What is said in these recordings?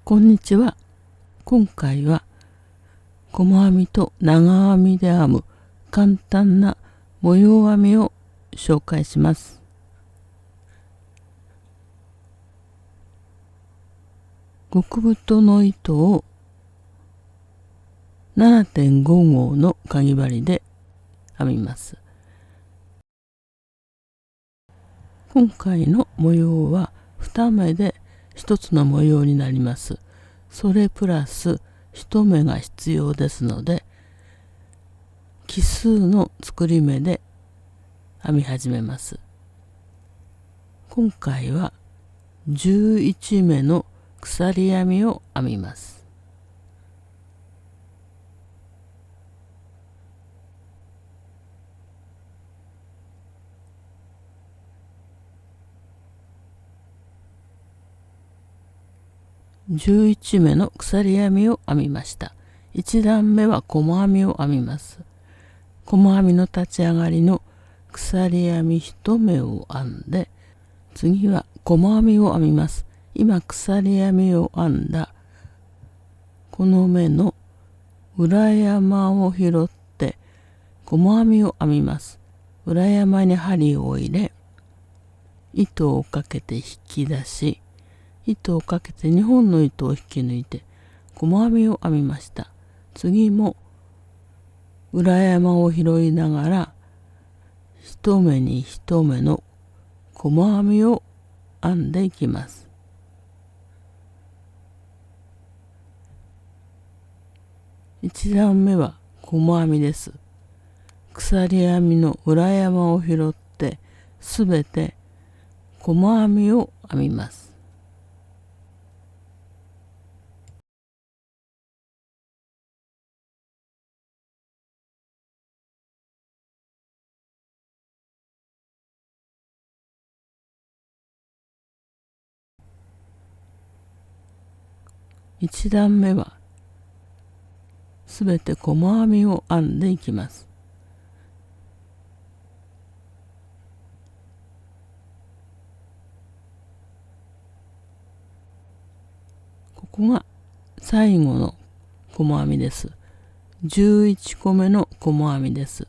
こんにちは。今回は細編みと長編みで編む簡単な模様編みを紹介します。極太の糸を 7.5 号のかぎ針で編みます。今回の模様は2目で1つの模様になります。それプラス1目が必要ですので、奇数の作り目で編み始めます。今回は11目の鎖編みを編みます。11目の鎖編みを編みました。1段目は細編みを編みます。細編みの立ち上がりの鎖編み1目を編んで、次は細編みを編みます。今鎖編みを編んだこの目の裏山を拾って細編みを編みます。裏山に針を入れ、糸をかけて引き出し、糸をかけて2本の糸を引き抜いて細編みを編みました。次も裏山を拾いながら1目に1目の細編みを編んでいきます。1段目は細編みです。鎖編みの裏山を拾ってすべて細編みを編みます。1段目はすべて細編みを編んでいきます。ここが最後の細編みです。11個目の細編みです。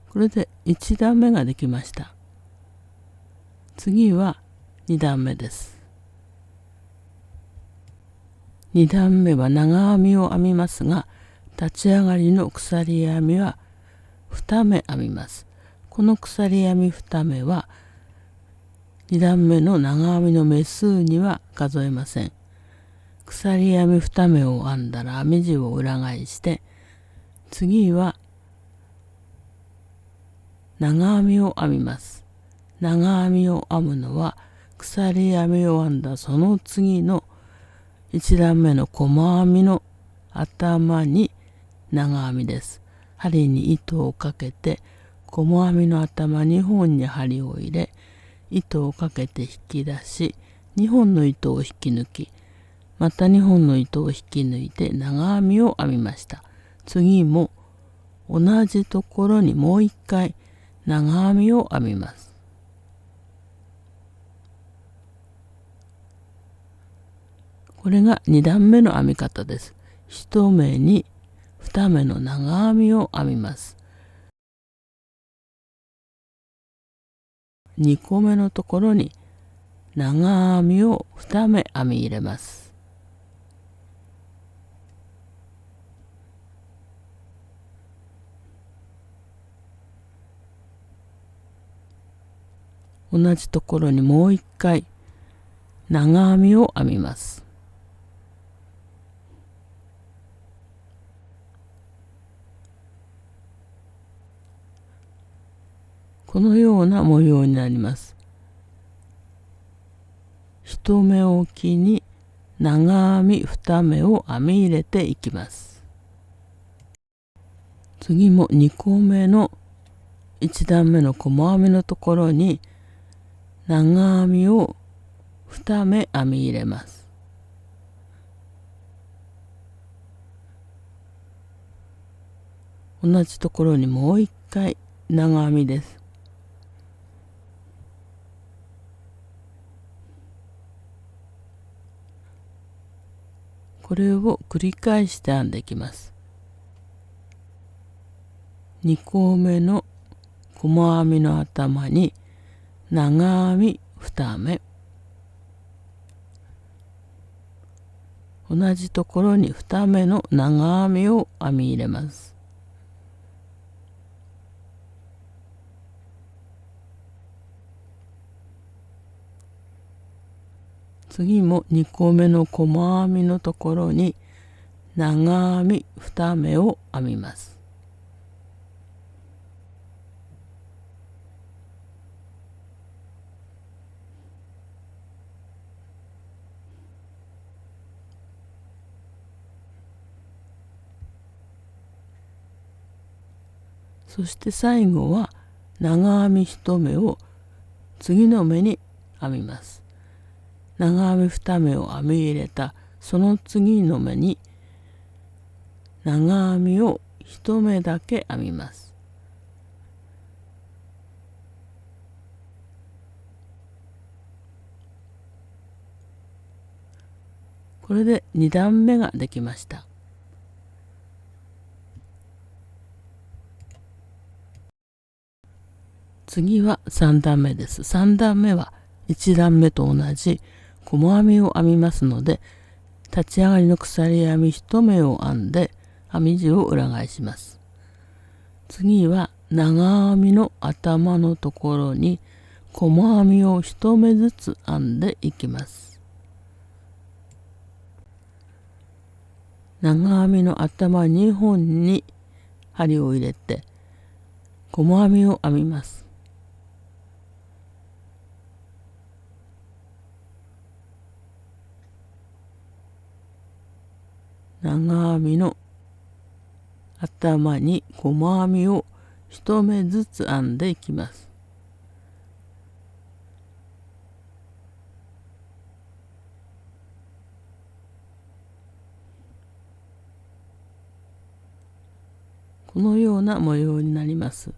これで1段目ができました。次は2段目です。2段目は長編みを編みますが、立ち上がりの鎖編みは2目編みます。この鎖編み2目は2段目の長編みの目数には数えません。鎖編み2目を編んだら編み地を裏返して、次は長編みを編みます。長編みを編むのは鎖編みを編んだその次の1段目の細編みの頭に長編みです。針に糸をかけて細編みの頭2本に針を入れ、糸をかけて引き出し、2本の糸を引き抜き、また2本の糸を引き抜いて長編みを編みました。次も同じところにもう一回長編みを編みます。これが2段目の編み方です。1目に2目の長編みを編みます。2個目のところに長編みを2目編み入れます。同じところにもう一回長編みを編みます。このような模様になります。1目おきに長編み2目を編み入れていきます。次も2個目の1段目の細編みのところに長編みを2目編み入れます。同じところにもう一回長編みです。これを繰り返して編んでいきます。2個目の細編みの頭に長編み2目、同じところに2目の長編みを編み入れます。次も2個目の細編みのところに長編み2目を編みます。そして最後は長編み1目を次の目に編みます。長編み2目を編み入れたその次の目に長編みを1目だけ編みます。これで2段目ができました。次は3段目です。3段目は1段目と同じ細編みを編みますので、立ち上がりの鎖編み1目を編んで編み地を裏返します。次は長編みの頭のところに細編みを1目ずつ編んでいきます。長編みの頭2本に針を入れて細編みを編みます。長編みの頭に細編みを1目ずつ編んでいきます。このような模様になります。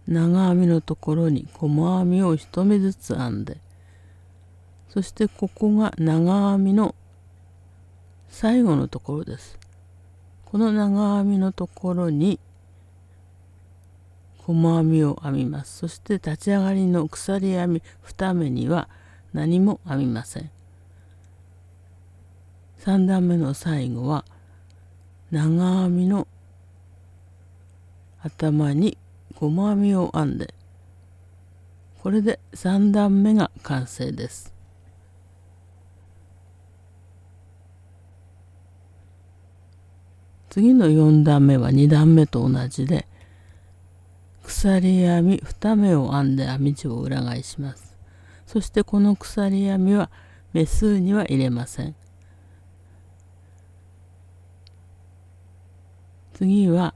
長編みのところに細編みを1目ずつ編んで、そしてここが長編みの最後のところです。この長編みのところに細編みを編みます。そして立ち上がりの鎖編み2目には何も編みません。3段目の最後は長編みの頭に細編みを編んで、これで3段目が完成です。次の4段目は2段目と同じで、鎖編み2目を編んで編み地を裏返します。そしてこの鎖編みは目数には入れません。次は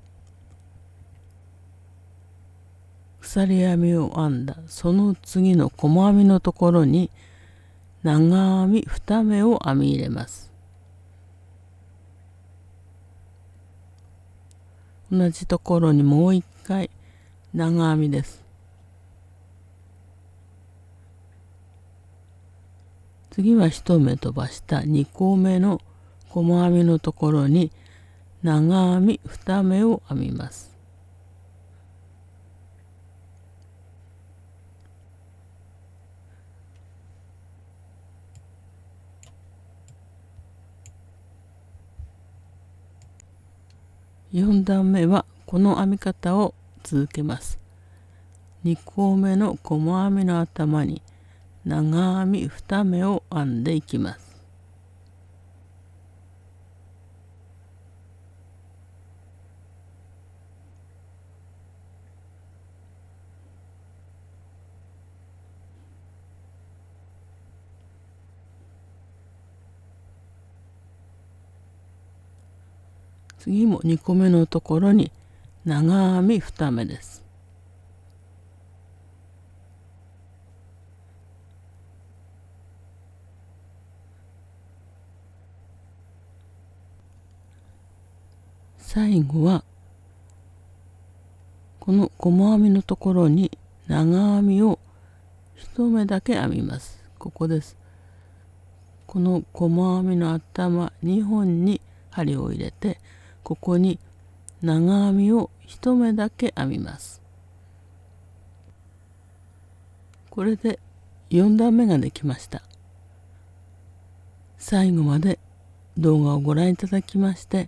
鎖編みを編んだその次の細編みのところに長編み2目を編み入れます。同じところにもう一回長編みです。次は1目飛ばした2個目の細編みのところに長編み2目を編みます。4段目はこの編み方を続けます。2個目の細編みの頭に長編み2目を編んでいきます。次も2個目のところに長編み2目です。最後はこの細編みのところに長編みを1目だけ編みます。ここです。この細編みの頭2本に針を入れて、ここに長編みを1目だけ編みます。これで4段目ができました。最後まで動画をご覧いただきまして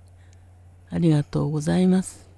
ありがとうございます。